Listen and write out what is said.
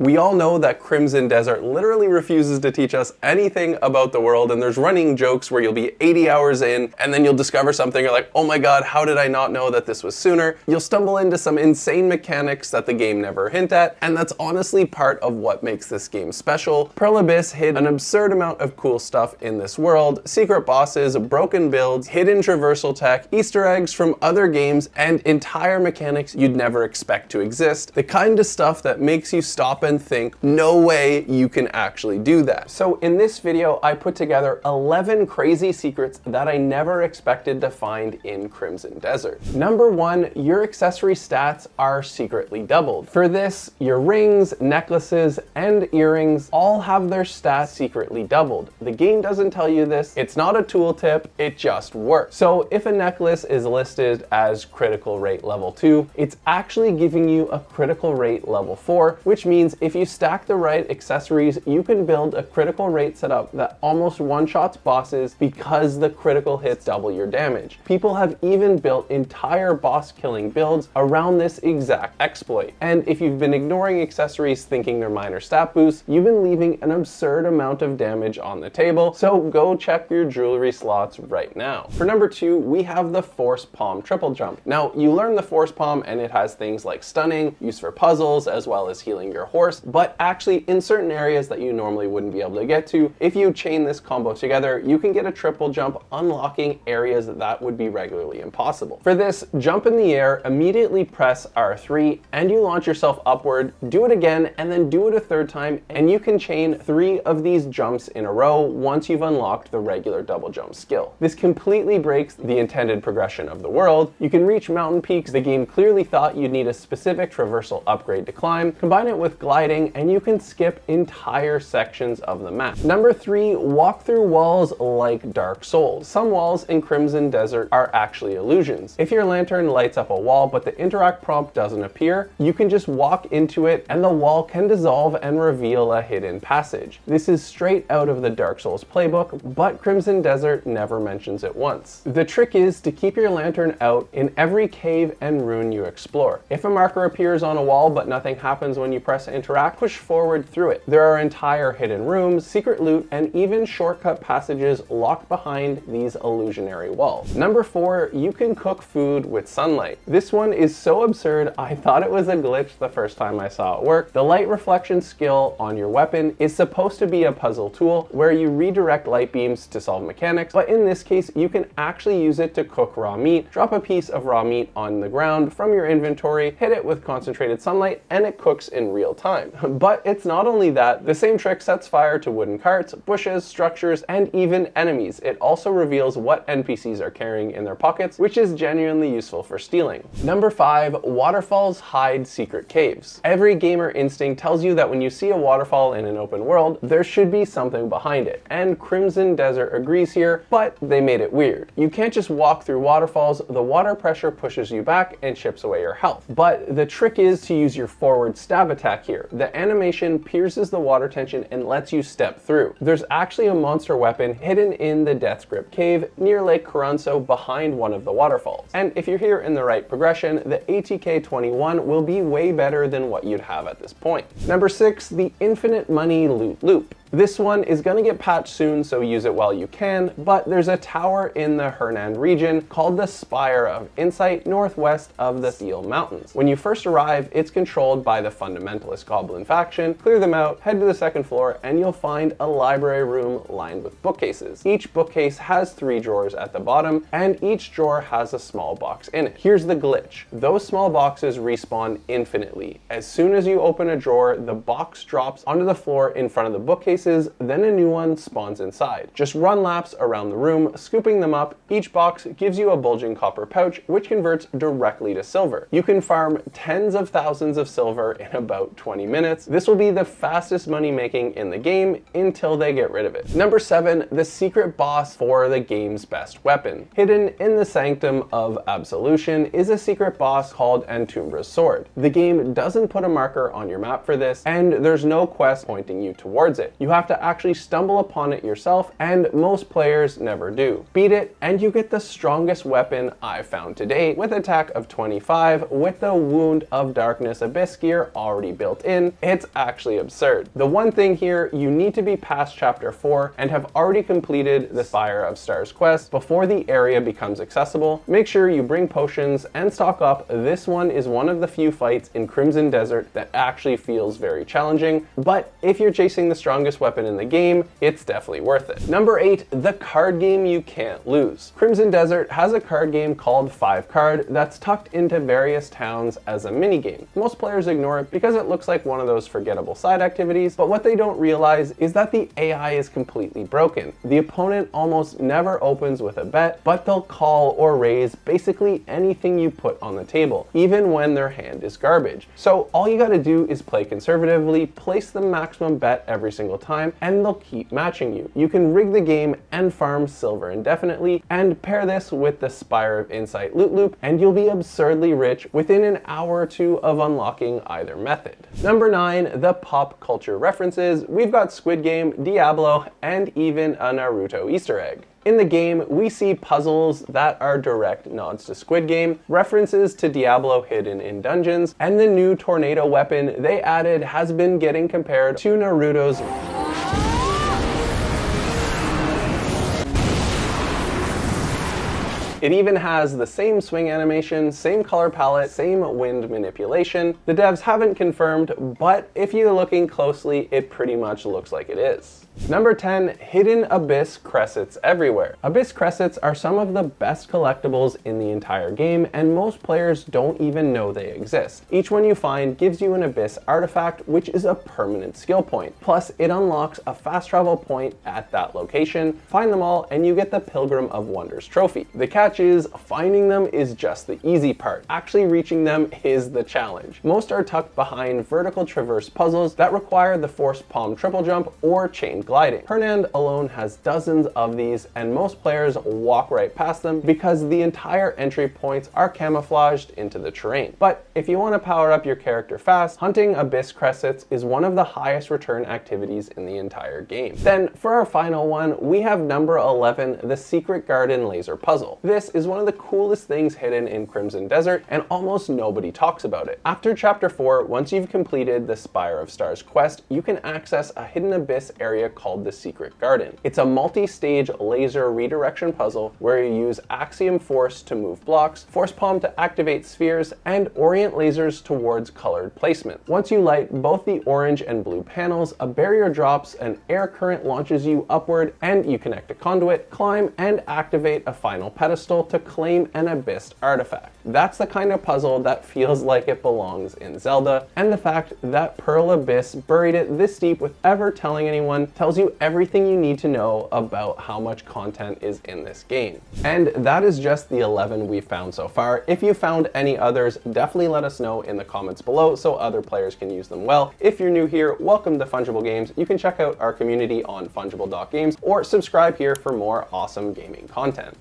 We all know that Crimson Desert literally refuses to teach us anything about the world, and there's running jokes where you'll be 80 hours in and then you'll discover something, you're like, oh my god, how did I not know that this was sooner? You'll stumble into some insane mechanics that the game never hint at, and that's honestly part of what makes this game special. Pearl Abyss hid an absurd amount of cool stuff in this world: secret bosses, broken builds, hidden traversal tech, Easter eggs from other games, and entire mechanics you'd never expect to exist. The kind of stuff that makes you stop and think, no way you can actually do that. So in this video, I put together 11 crazy secrets that I never expected to find in Crimson Desert. Number 1, your accessory stats are secretly doubled. For this, your rings, necklaces, and earrings all have their stats secretly doubled. The game doesn't tell you this, it's not a tooltip, it just works. So if a necklace is listed as critical rate level 2, it's actually giving you a critical rate level 4, which means if you stack the right accessories, you can build a critical rate setup that almost one-shots bosses because the critical hits double your damage. People have even built entire boss killing builds around this exact exploit. And if you've been ignoring accessories thinking they're minor stat boosts, you've been leaving an absurd amount of damage on the table, so go check your jewelry slots right now. For number 2, we have the Force Palm triple jump. Now, you learn the Force Palm and it has things like stunning, use for puzzles, as well as healing your horse, but actually in certain areas that you normally wouldn't be able to get to, if you chain this combo together, you can get a triple jump, unlocking areas that would be regularly impossible. For this, jump in the air, immediately press R3, and you launch yourself upward, do it again, and then do it a third time, and you can chain 3 of these jumps in a row once you've unlocked the regular double jump skill. This completely breaks the intended progression of the world. You can reach mountain peaks the game clearly thought you'd need a specific traversal upgrade to climb, combine it with gliding, and you can skip entire sections of the map. Number 3, walk through walls like Dark Souls. Some walls in Crimson Desert are actually illusions. If your lantern lights up a wall but the interact prompt doesn't appear, you can just walk into it and the wall can dissolve and reveal a hidden passage. This is straight out of the Dark Souls playbook, but Crimson Desert never mentions it once. The trick is to keep your lantern out in every cave and ruin you explore. If a marker appears on a wall but nothing happens when you press interact, push forward through it. There are entire hidden rooms, secret loot, and even shortcut passages locked behind these illusionary walls. Number 4, you can cook food with sunlight. This one is so absurd, I thought it was a glitch the first time I saw it work. The light reflection skill on your weapon is supposed to be a puzzle tool where you redirect light beams to solve mechanics, but in this case, you can actually use it to cook raw meat. Drop a piece of raw meat on the ground from your inventory, hit it with concentrated sunlight, and it cooks in real time. But it's not only that, the same trick sets fire to wooden carts, bushes, structures, and even enemies. It also reveals what NPCs are carrying in their pockets, which is genuinely useful for stealing. Number 5, waterfalls hide secret caves. Every gamer instinct tells you that when you see a waterfall in an open world, there should be something behind it, and Crimson Desert agrees here, but they made it weird. You can't just walk through waterfalls, the water pressure pushes you back and chips away your health. But the trick is to use your forward stab attack here. The animation pierces the water tension and lets you step through. There's actually a monster weapon hidden in the Death Grip cave near Lake Caranso behind one of the waterfalls. And if you're here in the right progression, the ATK 21 will be way better than what you'd have at this point. Number 6, the infinite money loot loop. This one is going to get patched soon, so use it while you can, but there's a tower in the Hernan region called the Spire of Insight northwest of the Thiel Mountains. When you first arrive, it's controlled by the fundamentalist goblin faction. Clear them out, head to the second floor, and you'll find a library room lined with bookcases. Each bookcase has 3 drawers at the bottom, and each drawer has a small box in it. Here's the glitch. Those small boxes respawn infinitely. As soon as you open a drawer, the box drops onto the floor in front of the bookcase, then a new one spawns inside. Just run laps around the room, scooping them up. Each box gives you a bulging copper pouch, which converts directly to silver. You can farm tens of thousands of silver in about 20 minutes. This will be the fastest money making in the game until they get rid of it. Number 7, the secret boss for the game's best weapon. Hidden in the Sanctum of Absolution is a secret boss called Antumbra's Sword. The game doesn't put a marker on your map for this, and there's no quest pointing you towards it. You have to actually stumble upon it yourself, and most players never do. Beat it, and you get the strongest weapon I've found to date, with attack of 25, with the Wound of Darkness Abyss gear already built in. It's actually absurd. The one thing here, you need to be past chapter 4 and have already completed the Spire of Stars quest before the area becomes accessible. Make sure you bring potions and stock up. This one is one of the few fights in Crimson Desert that actually feels very challenging, but if you're chasing the strongest weapon in the game, it's definitely worth it. Number 8, the card game you can't lose. Crimson Desert has a card game called 5 Card that's tucked into various towns as a minigame. Most players ignore it because it looks like one of those forgettable side activities, but what they don't realize is that the AI is completely broken. The opponent almost never opens with a bet, but they'll call or raise basically anything you put on the table, even when their hand is garbage. So all you gotta do is play conservatively, place the maximum bet every single time, and they'll keep matching you. You can rig the game and farm silver indefinitely, and pair this with the Spire of Insight loot loop, and you'll be absurdly rich within an hour or two of unlocking either method. Number 9, the pop culture references. We've got Squid Game, Diablo, and even a Naruto Easter egg. In the game, we see puzzles that are direct nods to Squid Game, references to Diablo hidden in dungeons, and the new tornado weapon they added has been getting compared to Naruto's It even has the same swing animation, same color palette, same wind manipulation. The devs haven't confirmed, but if you're looking closely, it pretty much looks like it is. Number 10, hidden Abyss Cressets everywhere. Abyss Cressets are some of the best collectibles in the entire game, and most players don't even know they exist. Each one you find gives you an Abyss artifact, which is a permanent skill point. Plus, it unlocks a fast travel point at that location. Find them all, and you get the Pilgrim of Wonders trophy. The catch is, finding them is just the easy part. Actually reaching them is the challenge. Most are tucked behind vertical traverse puzzles that require the forced palm triple jump or chain gliding. Hernand alone has dozens of these, and most players walk right past them because the entire entry points are camouflaged into the terrain. But if you want to power up your character fast, hunting Abyss Cressets is one of the highest return activities in the entire game. Then for our final one, we have number 11, the Secret Garden Laser Puzzle. This is one of the coolest things hidden in Crimson Desert, and almost nobody talks about it. After chapter 4, once you've completed the Spire of Stars quest, you can access a hidden abyss area called the Secret Garden. It's a multi-stage laser redirection puzzle where you use axiom force to move blocks, force palm to activate spheres, and orient lasers towards colored placement. Once you light both the orange and blue panels, a barrier drops, an air current launches you upward, and you connect a conduit, climb, and activate a final pedestal to claim an Abyss artifact. That's the kind of puzzle that feels like it belongs in Zelda, and the fact that Pearl Abyss buried it this deep without ever telling anyone tells you everything you need to know about how much content is in this game. And that is just the 11 we've found so far. If you found any others, definitely let us know in the comments below so other players can use them well. If you're new here, welcome to Fungible Games. You can check out our community on fungible.games or subscribe here for more awesome gaming content.